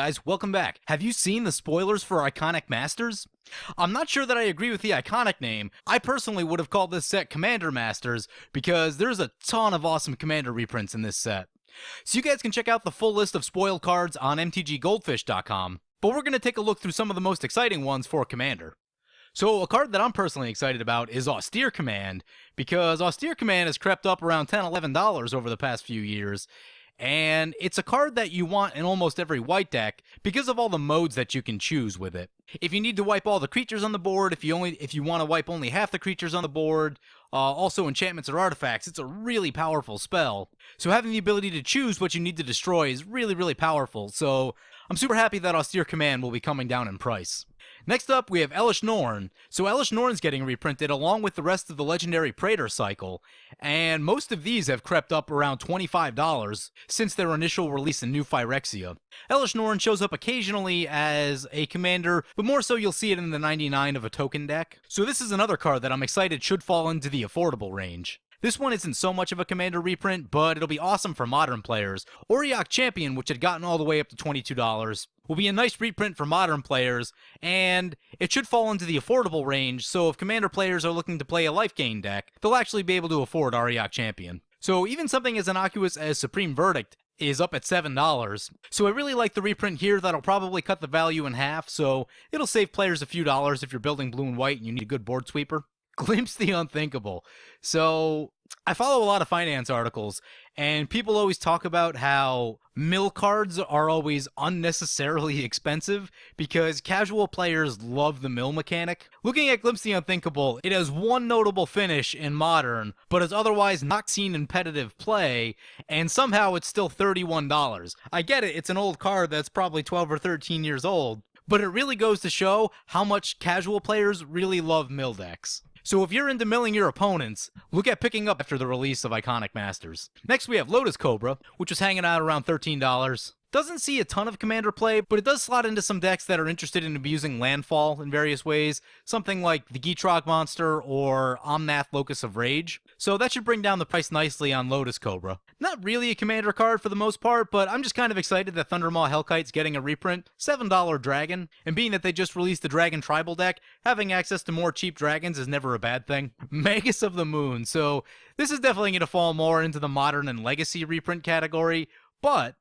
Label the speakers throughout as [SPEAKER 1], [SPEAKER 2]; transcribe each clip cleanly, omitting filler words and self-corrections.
[SPEAKER 1] guys, welcome back. Have you seen the spoilers for Iconic Masters? I'm not sure that I agree with the Iconic name. I personally would have called this set Commander Masters because there's a ton of awesome Commander reprints in this set. So you guys can check out the full list of spoiled cards on mtggoldfish.com, but we're going to take a look through some of the most exciting ones for Commander. So a card that I'm personally excited about is Austere Command, because Austere Command has crept up around $10, $11 over the past few years, and it's a card that you want in almost every white deck because of all the modes that you can choose with it. If you need to wipe all the creatures on the board, if you want to wipe only half the creatures on the board, also enchantments or artifacts, it's a really powerful spell. So having the ability to choose what you need to destroy is really, really powerful. So I'm super happy that Austere Command will be coming down in price. Next up, we have Elesh Norn. So Elesh Norn's getting reprinted along with the rest of the legendary Praetor cycle, and most of these have crept up around $25 since their initial release in New Phyrexia. Elesh Norn shows up occasionally as a commander, but more so you'll see it in the 99 of a token deck. So this is another card that I'm excited should fall into the affordable range. This one isn't so much of a Commander reprint, but it'll be awesome for modern players. Auriok Champion, which had gotten all the way up to $22, will be a nice reprint for modern players, and it should fall into the affordable range, so if Commander players are looking to play a life gain deck, they'll actually be able to afford Auriok Champion. So even something as innocuous as Supreme Verdict is up at $7, so I really like the reprint here. That'll probably cut the value in half, so it'll save players a few dollars if you're building blue and white and you need a good board sweeper. Glimpse the Unthinkable. So I follow a lot of finance articles, and people always talk about how mill cards are always unnecessarily expensive because casual players love the mill mechanic. Looking at Glimpse the Unthinkable, it has one notable finish in Modern, but is otherwise not seen in competitive play, and somehow it's still $31. I get it, it's an old card that's probably 12 or 13 years old, but it really goes to show how much casual players really love mill decks. So if you're into milling your opponents, look at picking up after the release of Iconic Masters. Next we have Lotus Cobra, which was hanging out around $13. Doesn't see a ton of Commander play, but it does slot into some decks that are interested in abusing landfall in various ways, something like the Gitrog Monster or Omnath Locus of Rage. So that should bring down the price nicely on Lotus Cobra. Not really a Commander card for the most part, but I'm just kind of excited that Thundermaw Hellkite's getting a reprint, $7 dragon, and being that they just released the Dragon Tribal deck, having access to more cheap dragons is never a bad thing. Magus of the Moon, so this is definitely going to fall more into the Modern and Legacy reprint category, but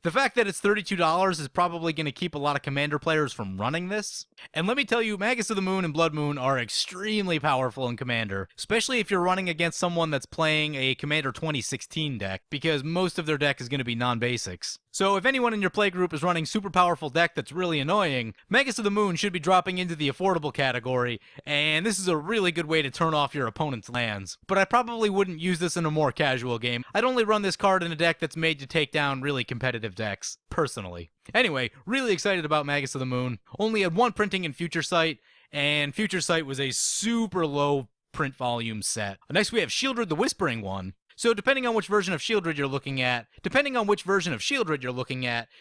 [SPEAKER 1] the fact that it's $32 is probably going to keep a lot of Commander players from running this. And let me tell you, Magus of the Moon and Blood Moon are extremely powerful in Commander, especially if you're running against someone that's playing a Commander 2016 deck, because most of their deck is going to be non-basics. So if anyone in your playgroup is running super powerful deck that's really annoying, Magus of the Moon should be dropping into the affordable category, and this is a really good way to turn off your opponent's lands. But I probably wouldn't use this in a more casual game. I'd only run this card in a deck that's made to take down really competitive decks, personally. Anyway, really excited about Magus of the Moon. Only had one printing in Future Sight, and Future Sight was a super low print volume set. Next we have Shieldred the Whispering One. So depending on which version of Shieldred you're looking at,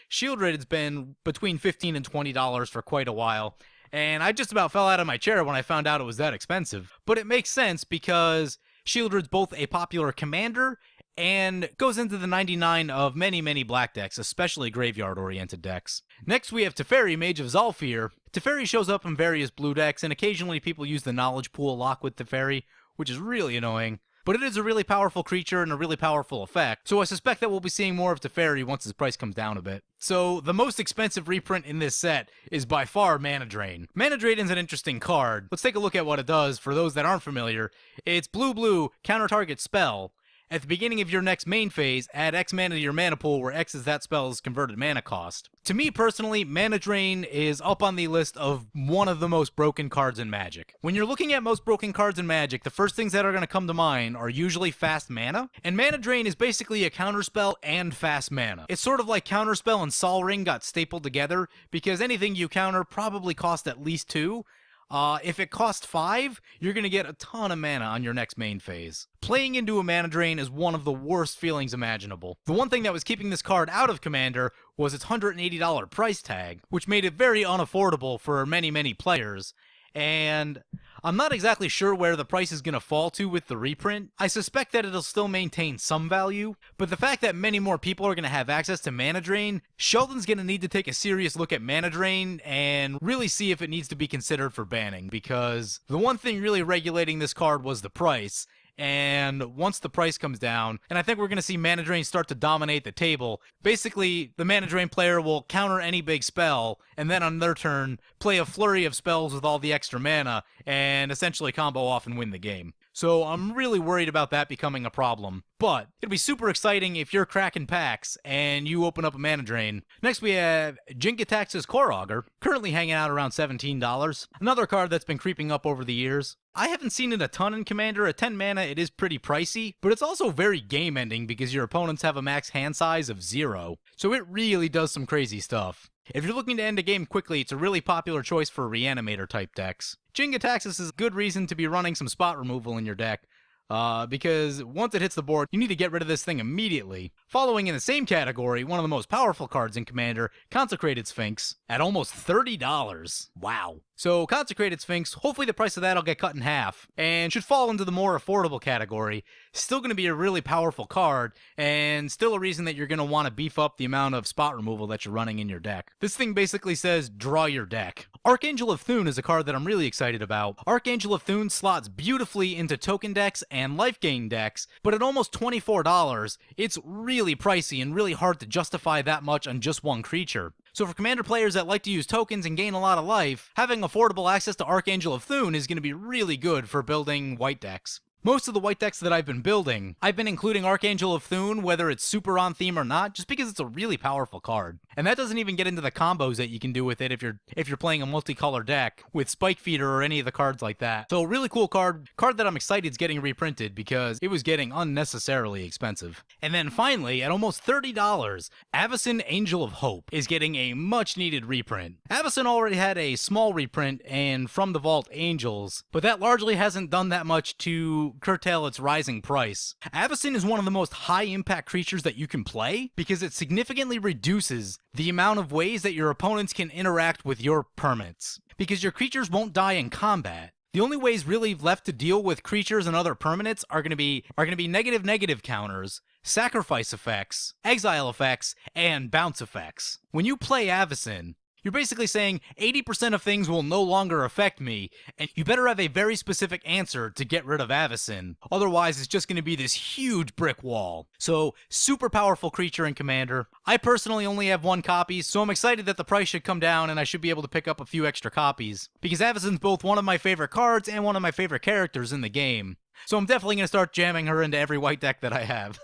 [SPEAKER 1] Shieldred has been between $15 and $20 for quite a while, and I just about fell out of my chair when I found out it was that expensive. But it makes sense because Shieldred's both a popular commander and goes into the 99 of many, many black decks, especially graveyard-oriented decks. Next we have Teferi, Mage of Zalfir. Teferi shows up in various blue decks, and occasionally people use the Knowledge Pool lock with Teferi, which is really annoying. But it is a really powerful creature and a really powerful effect, so I suspect that we'll be seeing more of Teferi once his price comes down a bit. So, the most expensive reprint in this set is by far Mana Drain. Mana Drain is an interesting card. Let's take a look at what it does for those that aren't familiar. It's blue-blue, counter-target spell. At the beginning of your next main phase, add X mana to your mana pool where X is that spell's converted mana cost. To me personally, Mana Drain is up on the list of one of the most broken cards in Magic. When you're looking at most broken cards in Magic, the first things that are going to come to mind are usually fast mana, and Mana Drain is basically a counterspell and fast mana. It's sort of like Counterspell and Sol Ring got stapled together, because anything you counter probably costs at least 2, If it costs 5, you're going to get a ton of mana on your next main phase. Playing into a mana drain is one of the worst feelings imaginable. The one thing that was keeping this card out of Commander was its $180 price tag, which made it very unaffordable for many players. and I'm not exactly sure where the price is going to fall to with the reprint. I suspect that it'll still maintain some value, but the fact that many more people are going to have access to Mana Drain, Sheldon's going to need to take a serious look at Mana Drain and really see if it needs to be considered for banning, because the one thing really regulating this card was the price. And once the price comes down, and I think we're going to see Mana Drain start to dominate the table, basically the Mana Drain player will counter any big spell, and then on their turn, play a flurry of spells with all the extra mana, and essentially combo off and win the game. So I'm really worried about that becoming a problem. But it'll be super exciting if you're cracking packs and you open up a Mana Drain. Next we have Jin-Gitaxi's Core Augur, currently hanging out around $17. Another card that's been creeping up over the years. I haven't seen it a ton in Commander. At 10 mana it is pretty pricey, but it's also very game ending because your opponents have a max hand size of 0. So it really does some crazy stuff. If you're looking to end a game quickly, it's a really popular choice for Reanimator type decks. Jin-Gitaxis is a good reason to be running some spot removal in your deck, because once it hits the board, you need to get rid of this thing immediately. Following in the same category, one of the most powerful cards in Commander, Consecrated Sphinx, at almost $30. Wow. So Consecrated Sphinx, hopefully the price of that'll get cut in half, and should fall into the more affordable category. Still going to be a really powerful card, and still a reason that you're going to want to beef up the amount of spot removal that you're running in your deck. This thing basically says, draw your deck. Archangel of Thune is a card that I'm really excited about. Archangel of Thune slots beautifully into token decks and life gain decks, but at almost $24, it's really pricey and really hard to justify that much on just one creature. So for Commander players that like to use tokens and gain a lot of life, having affordable access to Archangel of Thune is going to be really good for building white decks. Most of the white decks that I've been building, I've been including Archangel of Thune, whether it's super on theme or not, just because it's a really powerful card. And that doesn't even get into the combos that you can do with it if you're playing a multicolor deck with Spike Feeder or any of the cards like that. So really cool card that I'm excited is getting reprinted because it was getting unnecessarily expensive. And then finally, at almost $30, Avacyn Angel of Hope is getting a much needed reprint. Avacyn already had a small reprint and From the Vault Angels, but that largely hasn't done that much to curtail its rising price. Avacyn is one of the most high impact creatures that you can play because it significantly reduces the amount of ways that your opponents can interact with your permanents, because your creatures won't die in combat. The only ways really left to deal with creatures and other permanents are going to be negative counters, sacrifice effects, exile effects, and bounce effects. When you play Avacyn, you're basically saying 80% of things will no longer affect me, and you better have a very specific answer to get rid of Avacyn. Otherwise, it's just going to be this huge brick wall. So, super powerful creature in Commander. I personally only have 1 copy, so I'm excited that the price should come down and I should be able to pick up a few extra copies, because Avacyn's both one of my favorite cards and one of my favorite characters in the game. So I'm definitely going to start jamming her into every white deck that I have.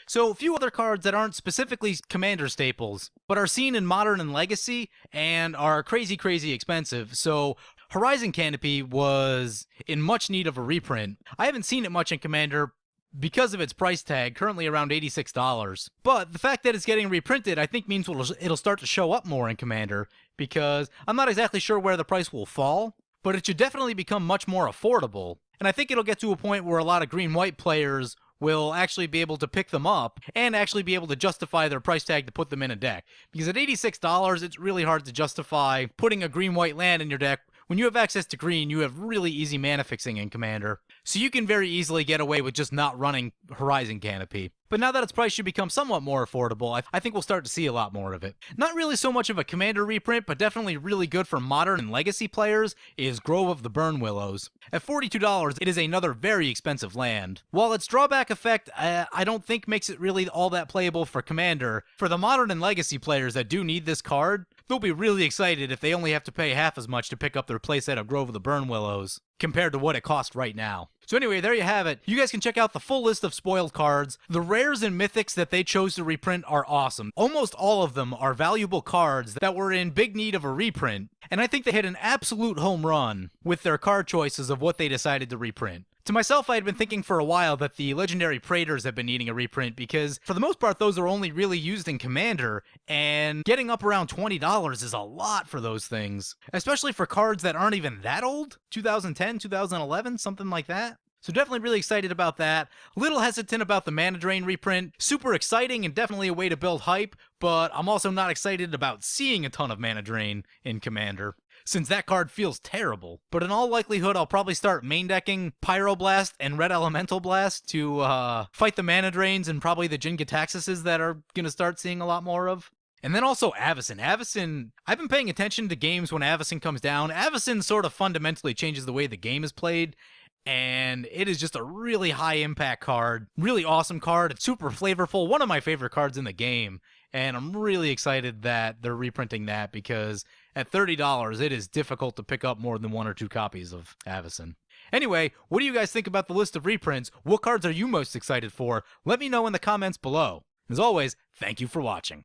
[SPEAKER 1] So a few other cards that aren't specifically Commander staples, but are seen in Modern and Legacy and are crazy expensive. So Horizon Canopy was in much need of a reprint. I haven't seen it much in Commander because of its price tag, currently around $86. But the fact that it's getting reprinted, I think means it'll start to show up more in Commander, because I'm not exactly sure where the price will fall, but it should definitely become much more affordable. And I think it'll get to a point where a lot of green-white players will actually be able to pick them up and actually be able to justify their price tag to put them in a deck. Because at $86, it's really hard to justify putting a green-white land in your deck. When you have access to green, you have really easy mana fixing in Commander. So you can very easily get away with just not running Horizon Canopy. But now that its price should become somewhat more affordable, I think we'll start to see a lot more of it. Not really so much of a Commander reprint, but definitely really good for Modern and Legacy players, is Grove of the Burn Willows. At $42, it is another very expensive land. While its drawback effect, I don't think makes it really all that playable for Commander, for the Modern and Legacy players that do need this card, they'll be really excited if they only have to pay half as much to pick up their playset of Grove of the Burn Willows, compared to what it costs right now. So anyway, there you have it. You guys can check out the full list of spoiled cards. The rares and mythics that they chose to reprint are awesome. Almost all of them are valuable cards that were in big need of a reprint, and I think they hit an absolute home run with their card choices of what they decided to reprint. To myself, I had been thinking for a while that the legendary Praetors have been needing a reprint because, for the most part, those are only really used in Commander, and getting up around $20 is a lot for those things. Especially for cards that aren't even that old? 2010, 2011, something like that? So definitely really excited about that. A little hesitant about the Mana Drain reprint. Super exciting and definitely a way to build hype, but I'm also not excited about seeing a ton of Mana Drain in Commander. since that card feels terrible. But in all likelihood, I'll probably start main decking Pyroblast and Red Elemental Blast to fight the Mana Drains and probably the Jin-Gitaxises that are going to start seeing a lot more of. And then also Avacyn. Avacyn, I've been paying attention to games when Avacyn comes down. Avacyn sort of fundamentally changes the way the game is played, and it is just a really high impact card. Really awesome card. It's super flavorful. One of my favorite cards in the game. And I'm really excited that they're reprinting that because at $30, it is difficult to pick up more than 1 or 2 copies of Avacyn. Anyway, what do you guys think about the list of reprints? What cards are you most excited for? Let me know in the comments below. As always, thank you for watching.